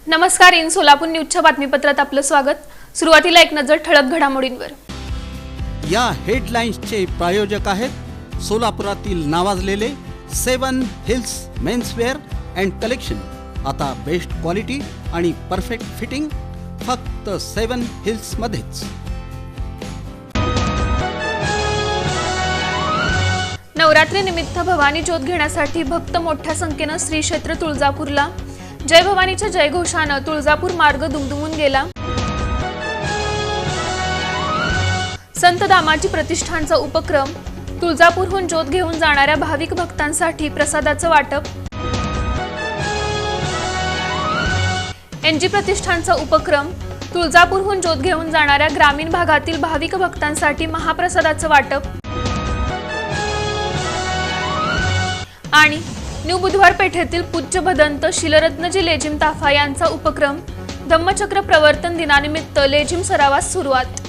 नमस्कार, इन सोलापूर न्यूजच्या बातमीपत्रात आपलं स्वागत। सुरुवातीला एक नजर ठळक घडामोडींवर। या हेडलाईन्सचे प्रायोजक आहेत सोलापुरातील नावाजलेले 7 हिल्स मेन्सवेअर अँड कलेक्शन। आता बेस्ट क्वालिटी आणि परफेक्ट फिटिंग फक्त 7 हिल्स मध्येच। नवरात्री निमित्त भवानी ज्योत घेण्यासाठी भक्त मोठ्या संख्येने श्री क्षेत्र तुळजापूरला। जय भवानीच्या जयघोषाने तुळजापूर मार्ग दुमदुमून गेला। संत दामाजी प्रतिष्ठानचा उपक्रम, तुळजापूरहून ज्योत घेऊन जाणाऱ्या भाविक भक्तांसाठी प्रसादाचं वाटप। एनजी प्रतिष्ठानचा उपक्रम, तुळजापूरहून ज्योत घेऊन जाणाऱ्या ग्रामीण भागातील भाविक भक्तांसाठी महाप्रसादाचं वाटप। आणि न्यू बुधवार पेठेतील पूज्य भदंत शीलरत्नजी लेझिम ताफा यांचा उपक्रम, धम्मचक्र प्रवर्तन दिनानिमित्त लेझिम सरावास सुरुवात।